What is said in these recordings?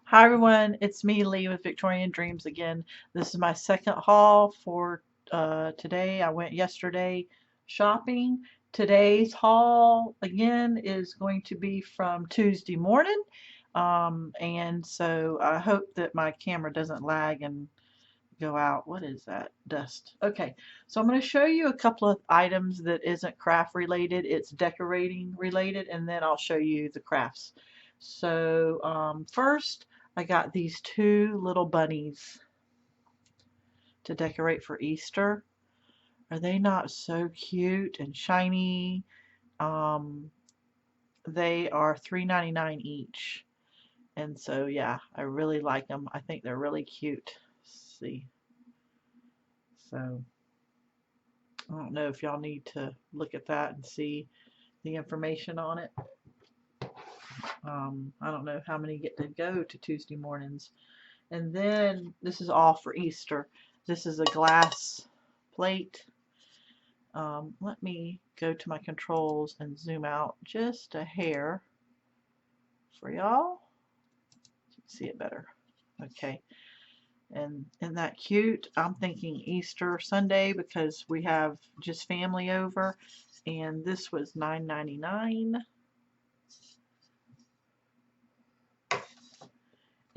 Hi everyone, it's me, Leigh with Victorian Dreams again. This is my second haul for today. I went yesterday shopping. Today's haul again is going to be from Tuesday morning. And so I hope that my camera doesn't lag and go out. What is that? Dust. Okay, so I'm going to show you a couple of items that isn't craft related. It's decorating related, and then I'll show you the crafts. So first, I got these two little bunnies to decorate for Easter. Are they not so cute and shiny? Um, they are $3.99 each. And so, yeah, I really like them. I think they're really cute. Let's see. So I don't know if y'all need to look at that and see the information on it. I don't know how many get to go to Tuesday mornings. And then this is all for Easter. This is a glass plate. Let me go to my controls and zoom out just a hair for y'all. You can see it better. Okay. And isn't that cute? I'm thinking Easter Sunday because we have just family over. And this was $9.99.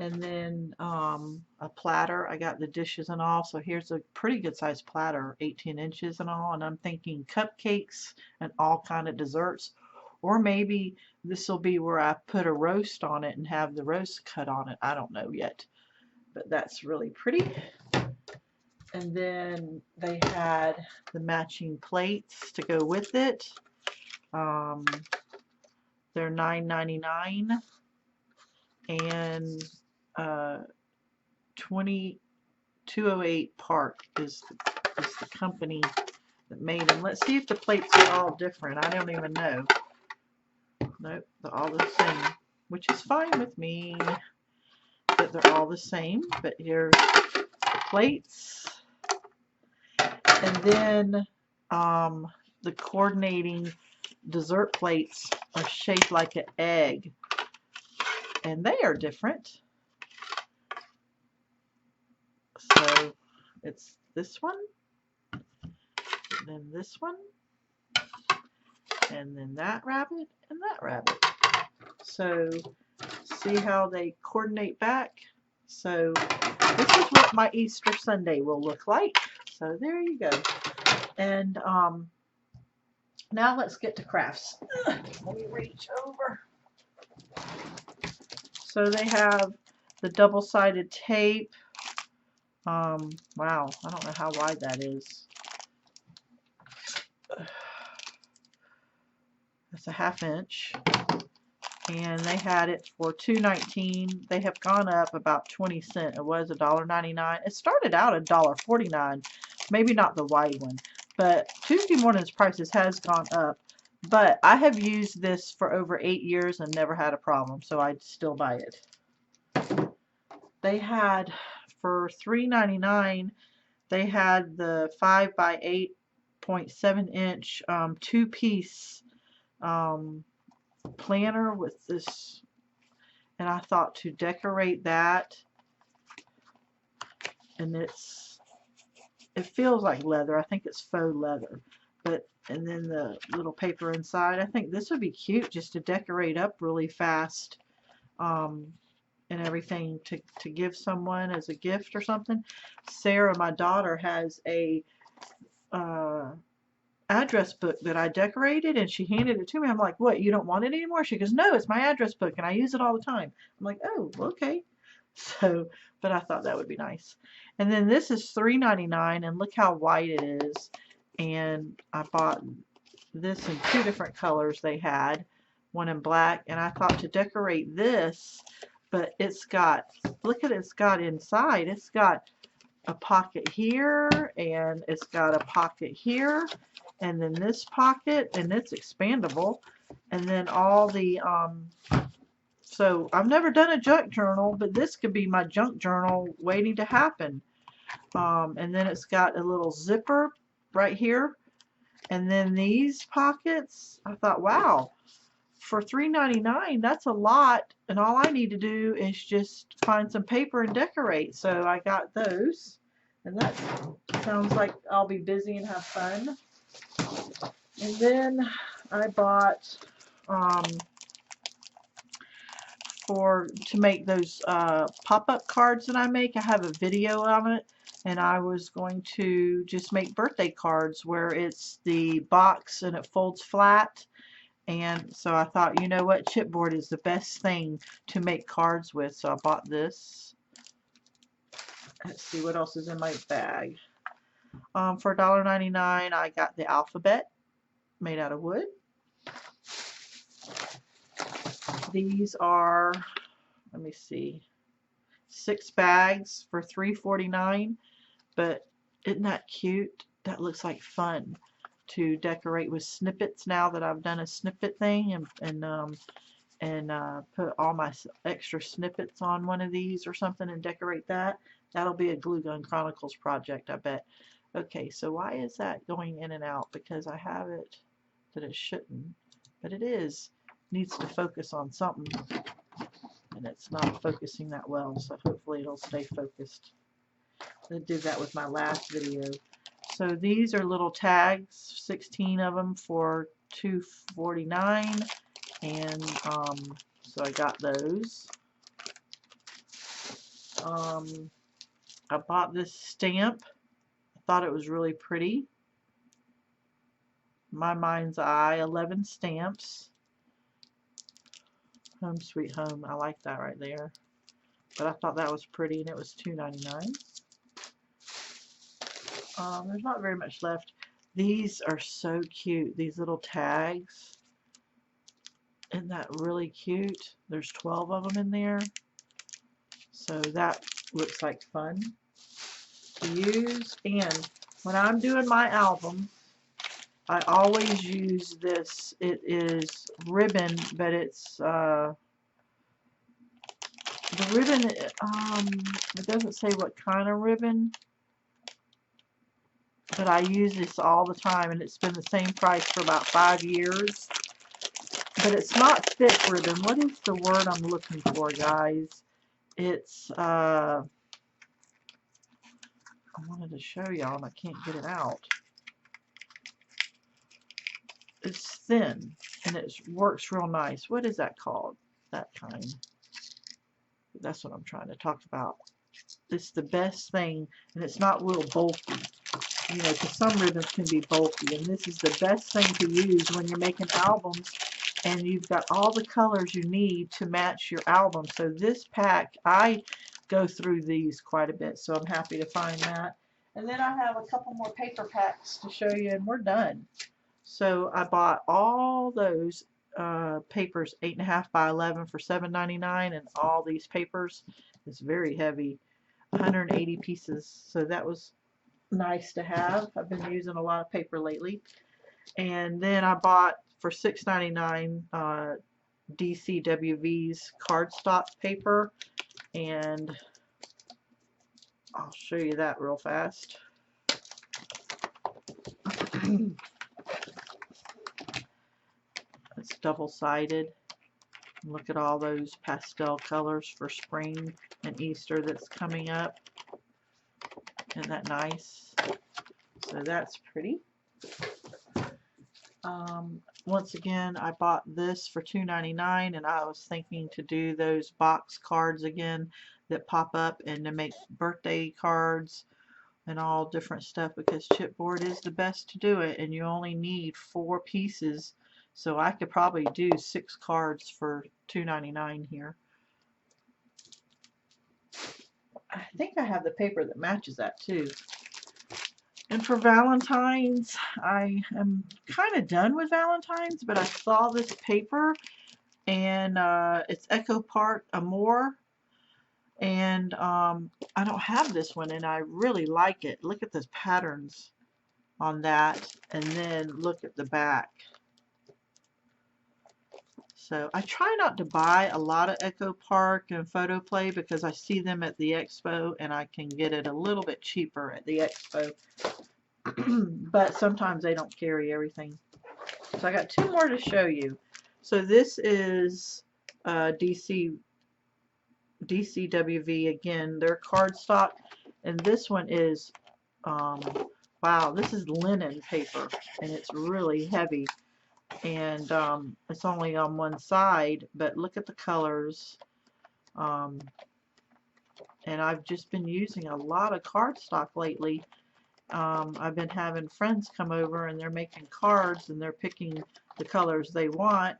And then a platter. I got the dishes and all. So here's a pretty good sized platter, 18 inches and all. And I'm thinking cupcakes and all kind of desserts. Or maybe this will be where I put a roast on it and have the roast cut on it. I don't know yet. But that's really pretty. And then they had the matching plates to go with it. Um, they're $9.99. And 2208 Park is the company that made them. Let's see if the plates are all different. I don't even know. Nope, they're all the same, which is fine with me that they're all the same. But here's the plates. And then the coordinating dessert plates are shaped like an egg. And they are different. So it's this one, then this one, and then that rabbit, and that rabbit. So see how they coordinate back? So this is what my Easter Sunday will look like. So there you go. And now let's get to crafts. Let me reach over. So they have the double-sided tape. Wow, I don't know how wide that is. That's a 1/2 inch. And they had it for $2.19. They have gone up about 20 cents. It was $1.99. It started out at $1.49. Maybe not the wide one. But Tuesday morning's prices has gone up. But I have used this for over 8 years and never had a problem. So I'd still buy it. They had, for $3.99, they had the 5 by 8.7 inch 2-piece planner with this, and I thought to decorate that, and it feels like leather. I think it's faux leather, but and then the little paper inside. I think this would be cute just to decorate up really fast, and everything to give someone as a gift or something. Sarah, my daughter, has a address book that I decorated, and she handed it to me. I'm like, what, you don't want it anymore? She goes, no, it's my address book and I use it all the time. I'm like, oh, okay. So, but I thought that would be nice. And then this is $3.99, and look how white it is. And I bought this in 2 different colors they had, one in black, and I thought to decorate this, but it's got, look at it's got inside, it's got a pocket here, and it's got a pocket here, and then this pocket, and it's expandable, and then all the so I've never done a junk journal, but this could be my junk journal waiting to happen. And then it's got a little zipper right here, and then these pockets, I thought, wow, for $3.99, that's a lot, and all I need to do is just find some paper and decorate. So I got those, and that sounds like I'll be busy and have fun. And then I bought to make those pop-up cards that I make. I have a video on it, and I was going to just make birthday cards where it's the box and it folds flat. And so I thought, you know what, chipboard is the best thing to make cards with. So I bought this. Let's see what else is in my bag. For $1.99, I got the alphabet made out of wood. These are, let me see, 6 bags for $3.49. But isn't that cute? That looks like fun to decorate with snippets now that I've done a snippet thing, and put all my extra snippets on one of these or something and decorate that. That'll be a Glue Gun Chronicles project, I bet. Okay, so why is that going in and out? Because I have it that it shouldn't, but it is. Needs to focus on something, and it's not focusing that well, so hopefully it'll stay focused. I did that with my last video. So these are little tags, 16 of them for $2.49, and so I got those. I bought this stamp. I thought it was really pretty. My Mind's Eye, 11 stamps. Home Sweet Home, I like that right there. But I thought that was pretty, and it was $2.99. There's not very much left. These are so cute, these little tags. Isn't that really cute? There's 12 of them in there. So that looks like fun to use. And when I'm doing my album, I always use this. It is ribbon, but it's the ribbon, it doesn't say what kind of ribbon, but I use this all the time, and it's been the same price for about 5 years. But it's not thick ribbon. What is the word I'm looking for, guys? It's, I wanted to show y'all, and I can't get it out. It's thin, and it works real nice. What is that called? That kind. That's what I'm trying to talk about. It's the best thing, and it's not real bulky. You know, because some ribbons can be bulky, and this is the best thing to use when you're making albums, and you've got all the colors you need to match your album. So this pack, I go through these quite a bit, so I'm happy to find that. And then I have a couple more paper packs to show you, and we're done. So I bought all those papers, 8.5 by 11 for $7.99, and all these papers. It's very heavy, 180 pieces. So that was nice to have. I've been using a lot of paper lately. And then I bought for $6.99 DCWV's cardstock paper, and I'll show you that real fast. It's double-sided. Look at all those pastel colors for spring and Easter that's coming up. Isn't that nice? So that's pretty. Once again, I bought this for $2.99, and I was thinking to do those box cards again that pop up, and to make birthday cards and all different stuff, because chipboard is the best to do it, and you only need 4 pieces. So I could probably do 6 cards for $2.99 here. I think I have the paper that matches that too. And for Valentine's, I am kind of done with Valentine's, but I saw this paper, and it's Echo Part Amore, and I don't have this one, and I really like it. Look at the patterns on that, and then look at the back. So I try not to buy a lot of Echo Park and Photo Play, because I see them at the expo, and I can get it a little bit cheaper at the expo. But sometimes they don't carry everything. So I got 2 more to show you. So this is DCWV again. They're cardstock, and this one is um, wow. This is linen paper, and it's really heavy. And it's only on one side, but look at the colors. Um, and I've just been using a lot of cardstock lately. I've been having friends come over and they're making cards and they're picking the colors they want.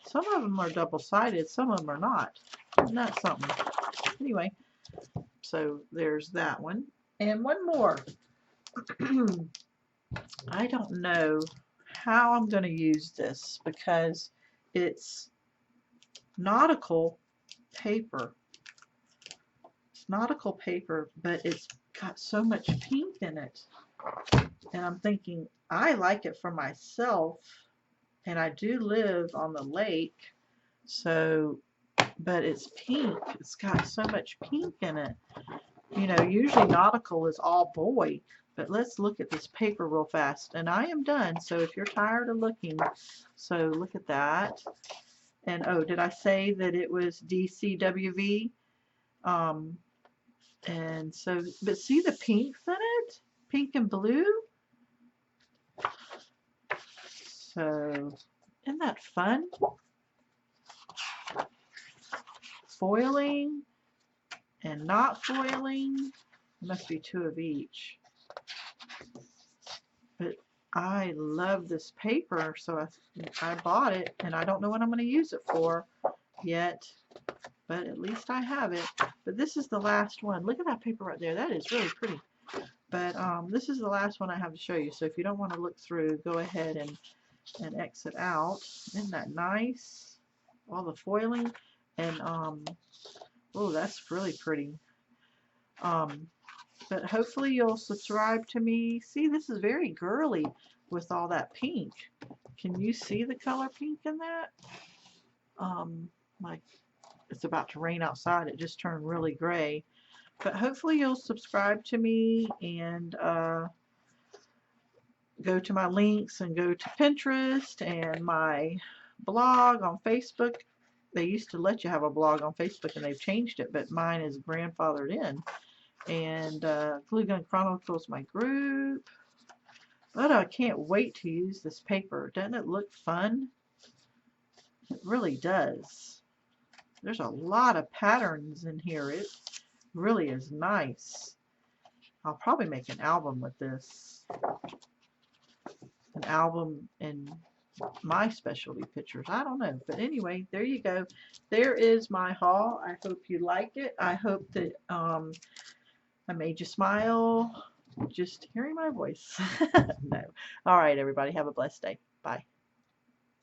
Some of them are double-sided, some of them are not. Isn't that something? Anyway, so there's that one. And one more. I don't know how I'm going to use this because it's nautical paper. It's nautical paper, but it's got so much pink in it. And I'm thinking, I like it for myself, and I do live on the lake, so, but it's pink. It's got so much pink in it. You know, usually nautical is all boy, but let's look at this paper real fast. And I am done, so if you're tired of looking, so look at that. And oh, did I say that it was DCWV? And so, but see the pinks in it? Pink and blue? So, isn't that fun? Foiling and not foiling. There must be two of each. But I love this paper, so I bought it, and I don't know what I'm going to use it for yet, but at least I have it. But this is the last one. Look at that paper right there. That is really pretty. But this is the last one I have to show you, so if you don't want to look through, go ahead and exit out. Isn't that nice? All the foiling, and oh, that's really pretty. But hopefully you'll subscribe to me. See, this is very girly with all that pink. Can you see the color pink in that? Like it's about to rain outside. It just turned really gray. But hopefully you'll subscribe to me and go to my links and go to Pinterest and my blog on Facebook. They used to let you have a blog on Facebook and they've changed it, but mine is grandfathered in. And Glue Gun Chronicles, my group. But I can't wait to use this paper. Doesn't it look fun? It really does. There's a lot of patterns in here. It really is nice. I'll probably make an album with this. An album in my specialty pictures. I don't know. But anyway, there you go. There is my haul. I hope you liked it. I hope that I made you smile just hearing my voice. No. All right, everybody. Have a blessed day. Bye.